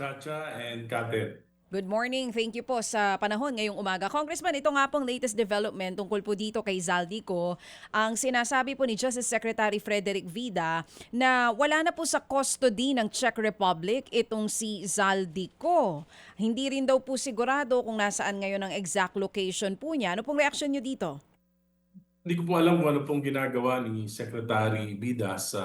Chacha and Kate. Good morning. Thank you po sa panahon ngayong umaga. Congressman, ito nga pong latest development tungkol po dito kay Zaldico. Ang sinasabi po ni Justice Secretary Frederick Vida na wala na po sa custody ng Czech Republic itong si Zaldico. Hindi rin daw po sigurado kung nasaan ngayon ang exact location po niya. Ano pong reaction niyo dito? Hindi ko po alam kung ano pong ginagawa ni Secretary Bida sa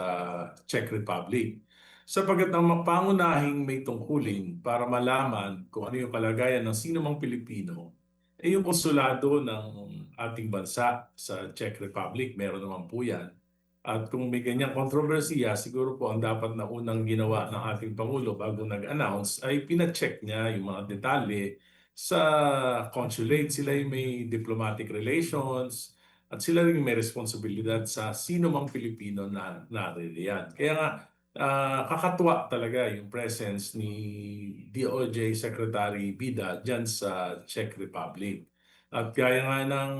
Czech Republic. Sapagkat ang pangunahing may tungkulin para malaman kung ano yung kalagayan ng sino mang Pilipino, yung konsulado ng ating bansa sa Czech Republic. Meron naman po yan. At kung may ganyang kontrobersiya, siguro po ang dapat na unang ginawa ng ating Pangulo bago nag-announce ay pina-check niya yung mga detalye sa consulate. Sila yung may diplomatic relations, at sila rin may responsibilidad sa sino mang Pilipino na naririyan. Kaya nga, kakatuwa talaga yung presence ni DOJ Secretary Bida dyan sa Czech Republic. At kaya nga ng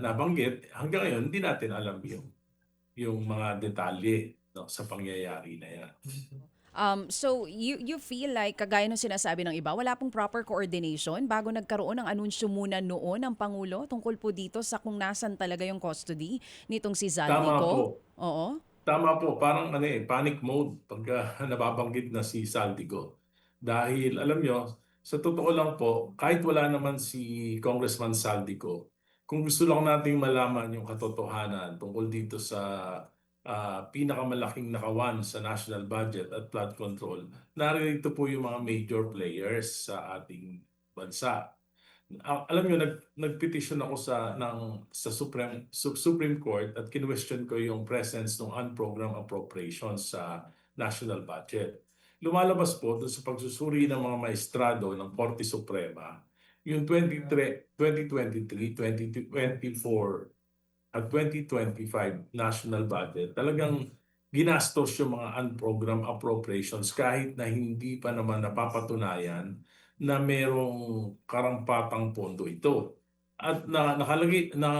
nabanggit, hanggang ngayon hindi natin alam yung mga detalye, no, sa pangyayari na yan. So you feel like kagaya ng sinasabi ng iba, wala pong proper coordination bago nagkaroon ng anunsyo muna noon ng Pangulo tungkol po dito sa kung nasan talaga yung custody nitong si Tama Zaldico? po. Oo. Tama po, parang panic mode pagka nababanggit na si Saldico. Dahil alam nyo, sa totoo lang po, kahit wala naman si Congressman Saldico, kung gusto lang nating malaman yung katotohanan tungkol dito sa pinakamalaking nakawan sa national budget at flood control, narito po yung mga major players sa ating bansa. Alam niyo, nagpetisyon ako sa Supreme Court at kinwestiyon ko yung presence ng unprogrammed appropriations sa national budget. Lumalabas po doon sa pagsusuri ng mga maestrado ng Korte Suprema, yung 2023, 2024 at 2025 national budget, talagang ginastos yung mga unprogrammed appropriations kahit na hindi pa naman napapatunayan na merong karampatang pondo ito. At nakalagay na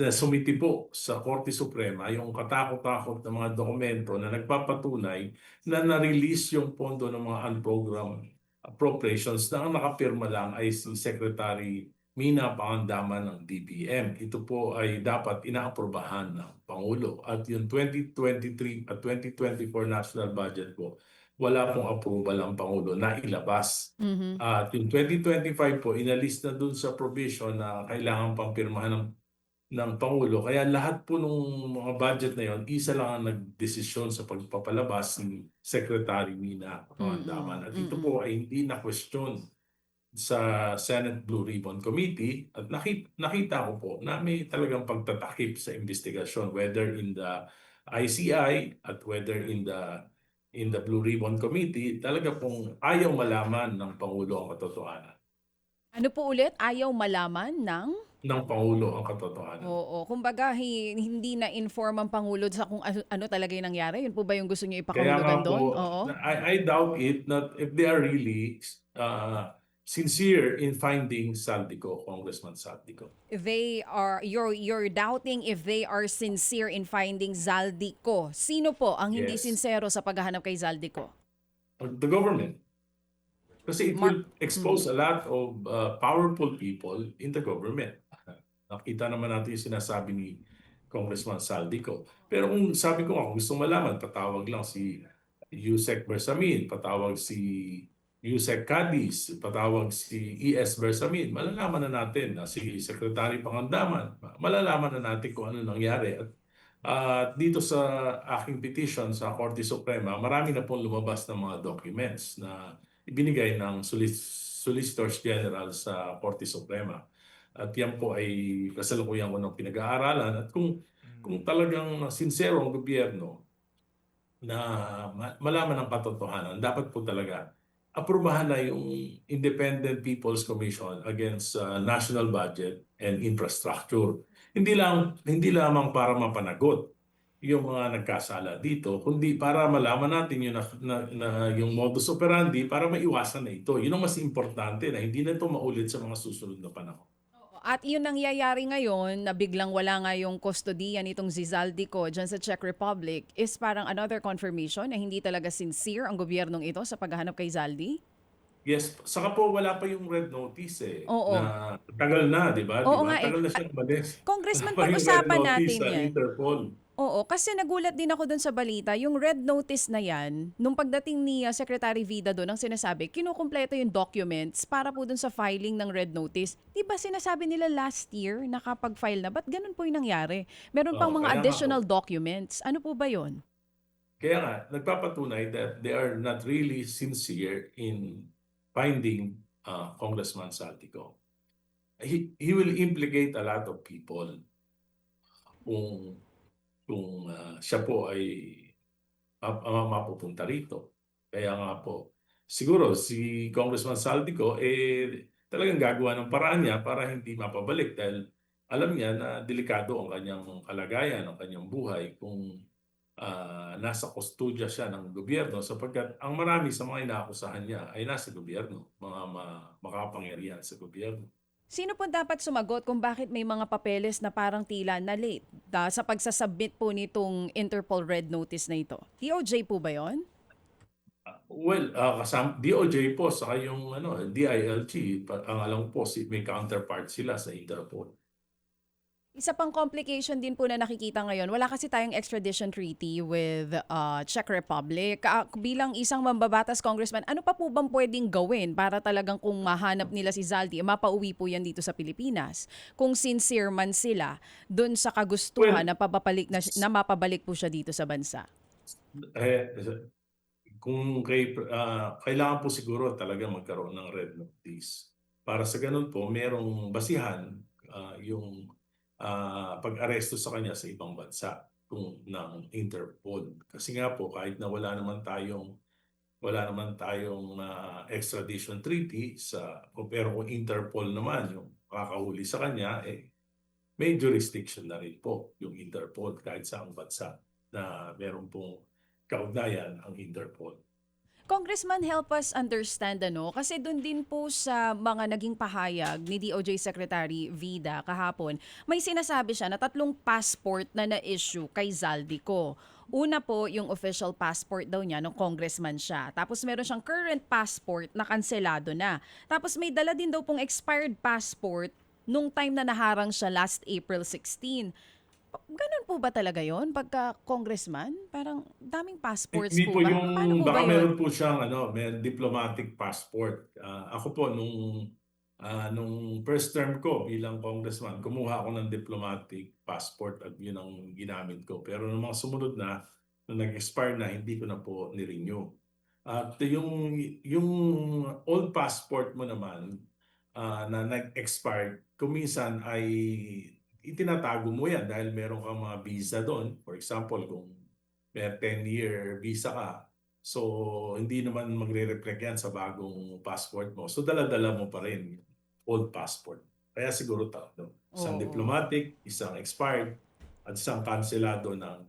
sumiti po sa Korte Suprema yung katakot-takot ng mga dokumento na nagpapatunay na na-release yung pondo ng mga unprogrammed appropriations na ang nakapirma lang ay si Secretary Mina Pangandaman ng DBM. Ito po ay dapat inaaprubahan ng Pangulo. At yung 2023 at 2024 national budget po, wala pong approval ang Pangulo na ilabas. Mhm. At yung 2025 po, inalis na dun sa provision na kailangan pang pirmahan ng Pangulo. Kaya lahat po ng mga budget na yon, isa lang ang nagdesisyon sa pagpapalabas ni Secretary Mina Mm. Pangandaman. At ito Mm. po ay hindi na-question sa Senate Blue Ribbon Committee, at nakita ko po na may talagang pagtatakip sa investigasyon, whether in the ICI at whether in the Blue Ribbon Committee. Talaga pong ayaw malaman ng Pangulo ang katotohanan. Ano po ulit? Ayaw malaman ng? Ng Pangulo ang katotohanan. Oo. Kumbaga, hindi na-inform ang Pangulo sa kung ano talaga yung nangyari. Yun po ba yung gusto niyo Kaya nga ipakahulugan doon? po, Oo. I doubt it that if they are really sincere in finding Saldico, Congressman Saldico. You're doubting if they are sincere in finding Zaldico. Sino po ang hindi Yes. sincero sa paghahanap kay Zaldico? The government. Kasi it Mar- will expose a lot of powerful people in the government. Nakita naman natin yung sinasabi ni Congressman Saldico. Pero kung sabi ko nga, kung gusto malaman, patawag lang si Yusek Bersamin, patawag si Yusek Cadiz, patawag si E.S. Bersamin, malalaman na natin na si Secretary Pangandaman, malalaman na natin kung ano nangyari. At dito sa aking petition sa Korte Suprema, marami na pong lumabas ng mga documents na ibinigay ng Solicitors General sa Korte Suprema. At yan po ay kasalukuyan ko ng pinag-aaralan. At kung talagang sincero ang gobyerno na malaman ang katotohanan, dapat po talaga aprubahan na yung Independent People's Commission against National Budget and Infrastructure. Hindi lamang para mapanagot yung mga nagkasala dito, kundi para malaman natin yung modus operandi para maiwasan na ito. Yun ang mas importante, na hindi na ito maulit sa mga susunod na panahon. At yun nangyayari ngayon na biglang wala nga yung kustodiya nitong Zizaldico dyan sa Czech Republic is parang another confirmation na hindi talaga sincere ang gobyernong ito sa paghahanap kay Zaldi? Yes, saka po wala pa yung red notice Oo. na tagal na, 'di ba? 'Di Oo ba? nga eh. Tagal na siya umalis. Wala Congressman, pa yung red pag-usapan notice natin sa yan. Interpol. Oo, kasi nagulat din ako dun sa balita, yung red notice na yan, nung pagdating ni Secretary Vida doon, ang sinasabi, kinukumpleto yung documents para po dun sa filing ng red notice. Di ba sinasabi nila last year nakapag-file na? Ba't ganun po yung nangyari? Meron pang Oh, mga kaya nga po. additional documents. Ano po ba yon? Kaya nga nagpapatunay that they are not really sincere in finding Congressman Saltico. He will implicate a lot of people kung siya po ay mapupunta rito. Kaya nga po, siguro si Congressman Saldico talagang gagawa ng paraan niya para hindi mapabalik dahil alam niya na delikado ang kanyang kalagayan, ang kanyang buhay kung nasa kustodya siya ng gobyerno sapagkat ang marami sa mga inaakusahan niya ay nasa gobyerno, mga makapangyarihan sa gobyerno. Sino po dapat sumagot kung bakit may mga papeles na parang tila na late sa pagsasubmit po nitong Interpol red notice na ito? DOJ po ba yon? Well, DOJ po saka yung DILG, ang alam po may counterpart sila sa Interpol. Isa pang complication din po na nakikita ngayon, wala kasi tayong extradition treaty with Czech Republic. Bilang isang mambabatas congressman, ano pa po bang pwedeng gawin para talagang kung mahanap nila si Zaldi, mapauwi po yan dito sa Pilipinas? Kung sincere man sila dun sa kagustuhan Well, na, na mapabalik po siya dito sa bansa. eh, kung kailangan po siguro talaga magkaroon ng red notice. Para sa ganun po, merong basihan yung pag-aresto sa kanya sa ibang bansa ng Interpol. Kasi nga po, kahit na wala naman tayong extradition treaty pero kung Interpol naman yung kakahuli sa kanya, may jurisdiction na rin po yung Interpol kahit sa ang bansa na meron pong kaugnayan ang Interpol. Congressman, help us understand kasi doon din po sa mga naging pahayag ni DOJ Secretary Vida kahapon, may sinasabi siya na 3 passport na na-issue kay Zaldico. Una po, yung official passport daw niya nung congressman siya. Tapos meron siyang current passport na kanselado na. Tapos may dala din daw pong expired passport nung time na naharang siya last April 16. Ganun po ba talaga yon pagka congressman? Parang daming passports Hindi po po ba? Paano po ba baka yon? meron po siyang may diplomatic passport. Ako po nung first term ko bilang congressman, kumuha ako ng diplomatic passport at yun ang ginamit ko. Pero nung mga sumunod nung nag-expire na, hindi ko na po ni-renew. At yung old passport mo naman na nag-expired, kuminsan ay itinatago mo yan dahil meron kang mga visa doon. For example, kung may 10-year visa ka, so hindi naman magre-reflect yan sa bagong passport mo. So dala-dala mo pa rin yung old passport. Kaya siguro tatlo. Isang Oo. diplomatic, isang expired, at isang kanselado ng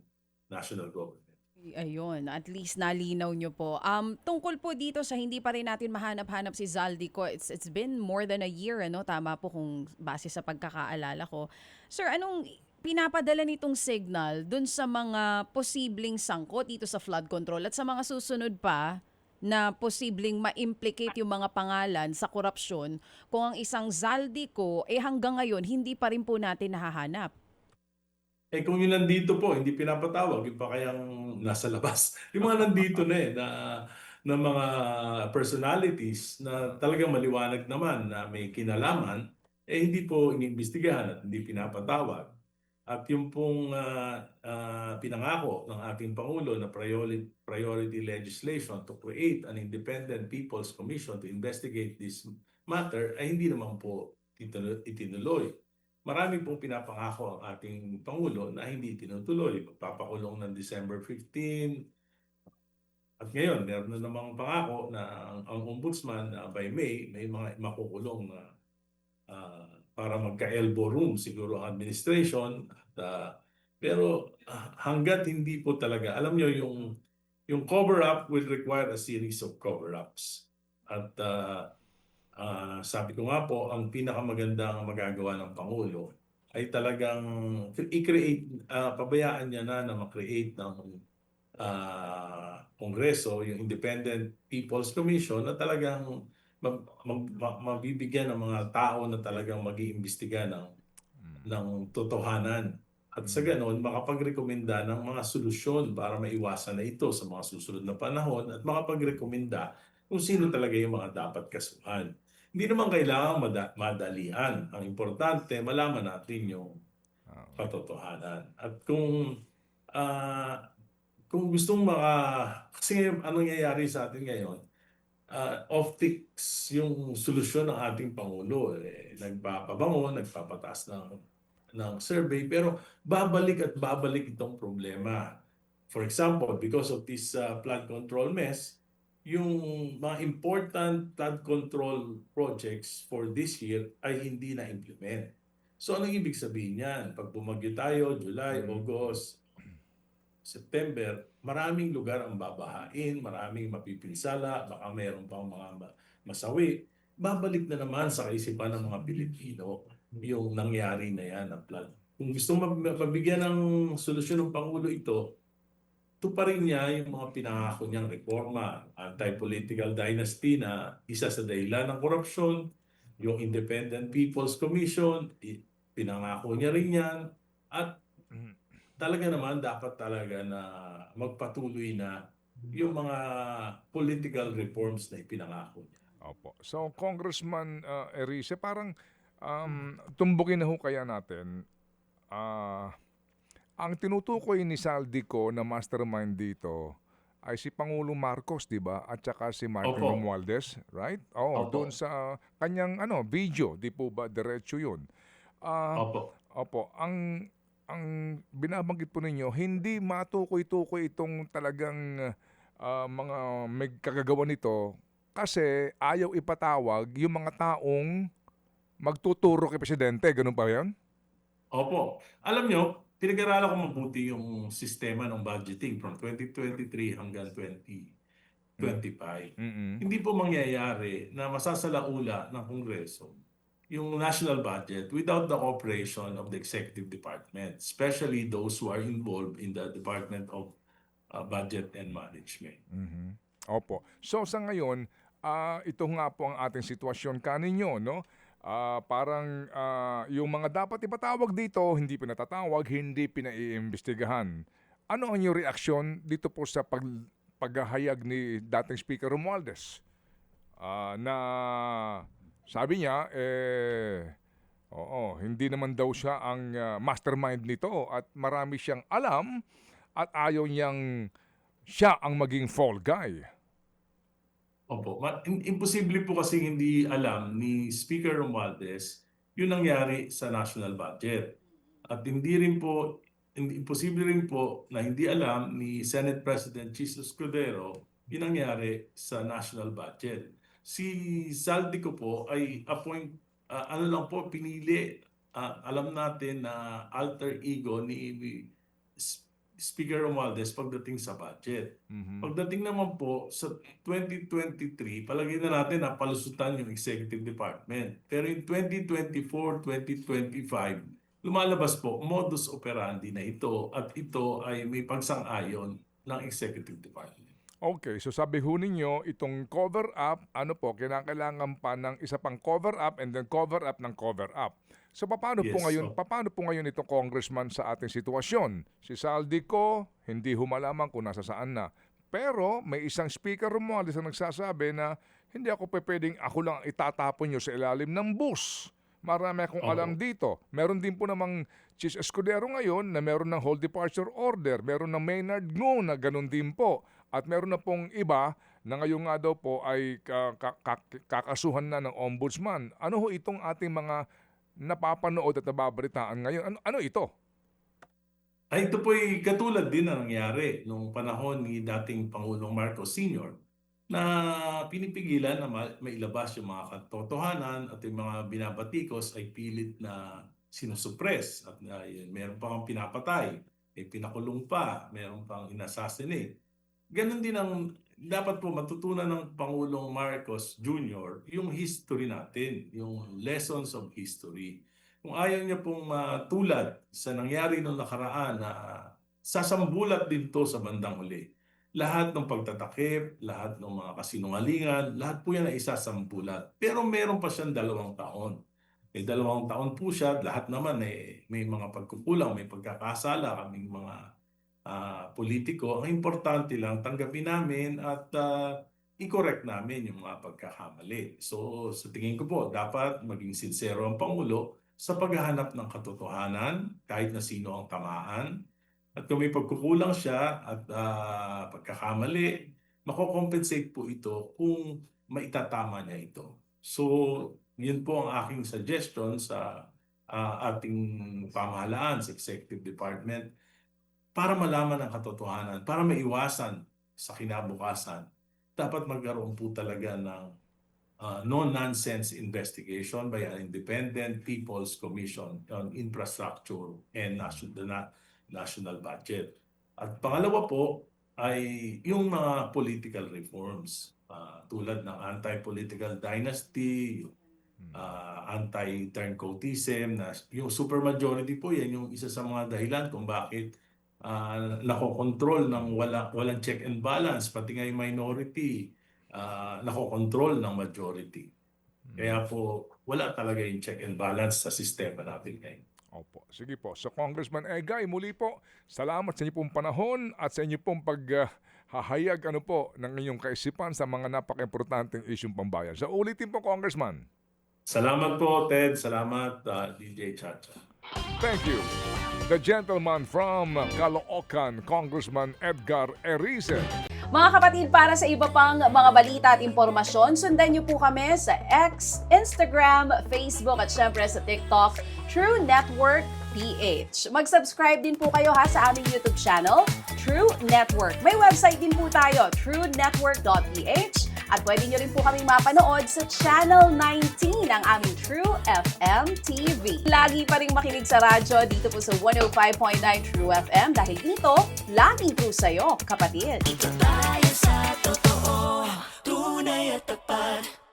national government. Ayun, at least nalinaw nyo po. Tungkol po dito sa hindi pa rin natin mahanap-hanap si Zaldico, it's been more than a year, ano? Tama po kung base sa pagkakaalala ko. Sir, anong pinapadala nitong signal dun sa mga posibleng sangkot dito sa flood control at sa mga susunod pa na posibleng ma-implicate yung mga pangalan sa korupsyon kung ang isang Zaldico hanggang ngayon hindi pa rin po natin nahahanap? Kung yung nandito po, hindi pinapatawag, yung pa kayang nasa labas. Yung mga nandito na mga personalities na talagang maliwanag naman na may kinalaman, hindi po iniimbestigahan at hindi pinapatawag. At yung pong pinangako ng ating Pangulo na priority legislation to create an independent People's Commission to investigate this matter ay hindi naman po itinuloy. Marami pong pinapangako ang ating Pangulo na hindi tinutuloy. Magpapakulong ng December 15. At ngayon, meron na namang pangako na ang ombudsman by May, may mga makukulong na para magka-elbow room siguro ang administration. Pero hanggat hindi po talaga, alam nyo yung cover-up will require a series of cover-ups. At Sabi ko nga po, ang pinakamagandang magagawa ng Pangulo ay talagang i-create, pabayaan niya na ma-create ng Kongreso, yung Independent People's Commission na talagang mabibigyan ng mga tao na talagang mag-iimbestiga ng totohanan. At sa ganon, makapagrekomenda ng mga solusyon para maiwasan na ito sa mga susunod na panahon at makapagrekomenda kung sino talaga yung mga dapat kasuhan. Hindi naman kailangan madalian. Ang importante, malaman natin yung Ah, katotohanan. At ah, kung gustong kasi anong nangyayari sa atin ngayon, optics yung solusyon ng ating Pangulo. Nagpapabango, nagpapataas ng survey, pero babalik at babalik itong problema. For example, because of this flood control mess, yung mga important flood control projects for this year ay hindi na-implement. So anong ibig sabihin yan? Pag bumagyo tayo, July, August, September, maraming lugar ang babahain, maraming mapipinsala, baka mayroon pang mga masawi. Babalik na naman sa kaisipan ng mga Pilipino yung nangyari na yan ng flood. Kung gusto mabigyan ng solusyon ng Pangulo ito, tuparin niya yung mga pinangako niyang reforma, anti-political dynasty na isa sa dahilan ng korupsyon, yung Independent People's Commission, pinangako niya rin yan, at talaga naman dapat talaga na magpatuloy na yung mga political reforms na ipinangako niya. Opo. So, Congressman Erice, parang tumbukin na ho kaya natin, ang tinutukoy ni Saldico na mastermind dito ay si Pangulong Marcos, di ba? At saka si Martin Opo. Romualdez, right? Oo, Opo. doon sa kanyang video, di po ba diretso yun? Ah, Opo. Opo, ang binabanggit po ninyo, hindi matukoy-tukoy itong talagang mga may kagagawa nito kasi ayaw ipatawag yung mga taong magtuturo kay Presidente. Ganun pa yan? Opo. Alam nyo, pinag-aralan ko mabuti yung sistema ng budgeting from 2023 hanggang 2025. Mm-mm. Hindi po mangyayari na masasalaula ng Kongreso yung national budget without the cooperation of the executive department, especially those who are involved in the Department of Budget and Management. Mhm. Opo. So sa ngayon, ito nga po ang ating sitwasyon kaninyo, no? Parang yung mga dapat ipatawag dito, hindi pinatatawag, hindi pinaiimbestigahan. Ano ang inyong reaksyon dito po sa paghahayag ni dating Speaker Romualdez? Na sabi niya, oo, hindi naman daw siya ang mastermind nito at marami siyang alam at ayaw niyang siya ang maging fall guy. Opo. Imposible po kasi hindi alam ni Speaker Romualdez yung nangyari sa national budget. At imposible rin po na hindi alam ni Senate President Jesus Escudero yung nangyari sa national budget. Si Saldico po ay pinili. Alam natin na alter ego ni Speaker Romualdez pagdating sa budget. Pagdating naman po sa 2023, palagay na natin na palusutan yung executive department. Pero in 2024, 2025, lumalabas po modus operandi na ito at ito ay may pagsang-ayon ng executive department. Okay, so sabi ho ninyo, itong cover up, ano po, kinakailangan pa ng isa pang cover up and then cover up ng cover up. So Yes, paano po ngayon itong congressman sa ating sitwasyon? Si Saldico, hindi ho malaman kung nasa saan na. Pero may isang speaker Romualdez na nagsasabi na hindi ako pwedeng ako lang itatapon nyo sa ilalim ng bus. Marami akong alam dito. Meron din po namang Chis Escudero ngayon na meron ng whole departure order. Meron ng Maynard Ngo na ganun din po. At meron na pong iba na ngayon nga daw po ay kakasuhan na ng ombudsman. Ano ho itong ating mga napapanood at nababalitaan ngayon? Ano ito? Ito po'y katulad din na nangyari nung panahon ni dating Pangulong Marcos Sr. na pinipigilan na mailabas yung mga katotohanan at yung mga binabatikos ay pilit na sinusuppress at meron pang pinapatay, may pinakulong pa, meron pang inassassinate. Ganon din ang dapat po matutunan ng Pangulong Marcos Jr. yung history natin, yung lessons of history. Kung ayaw niya pong matulad sa nangyari noong nakaraan na sasambulat din to sa bandang huli. Lahat ng pagtatakip, lahat ng mga kasinungalingan, lahat po yan ay isasambulat. Pero meron pa siyang 2 taon. May 2 taon po siya, lahat naman may mga pagkukulang, may pagkakasala kaming mga politiko. Ang importante lang, tanggapin namin at i-correct namin yung mga pagkakamali. So sa tingin ko po, dapat maging sincero ang Pangulo sa paghahanap ng katotohanan, kahit na sino ang tamaan. At kung may pagkukulang siya at pagkakamali, mako-compensate po ito kung maitatama niya ito. So yun po ang aking suggestion sa ating pamahalaan sa Executive Department para malaman ang katotohanan, para maiwasan sa kinabukasan. Dapat magkaroon po talaga ng no-nonsense investigation by an independent People's Commission on Infrastructure and National Budget. At pangalawa po ay yung mga political reforms tulad ng anti-political dynasty, anti-turncoatism, na yung supermajority po yan yung isa sa mga dahilan kung bakit nakokontrol ng walang check and balance, pati nga yung minority nakokontrol ng majority. Kaya po wala talaga yung check and balance sa sistema natin ngayon. Opo. Sige po. So Congressman Egay, muli po, salamat sa inyo pong panahon at sa inyo pong paghahayag ng inyong kaisipan sa mga napaka-importanteng isyong pambayan. So ulitin po, Congressman. Salamat po, Ted. Salamat, DJ Chacha. Thank you. The gentleman from Caloocan, Congressman Edgar Erice. Mga kapatid, para sa iba pang mga balita at impormasyon, sundan niyo po kami sa X, Instagram, Facebook at syempre sa TikTok, True Network PH. Mag-subscribe din po kayo sa aming YouTube channel, True Network. May website din po tayo, truenetwork.ph. At pwede nyo rin po kaming mapanood sa Channel 19 ng aming True FM TV. Lagi pa rin makinig sa radyo dito po sa 105.9 True FM dahil dito, laging true sa'yo, kapatid. Ito tayo sa totoo, tunay at tapat.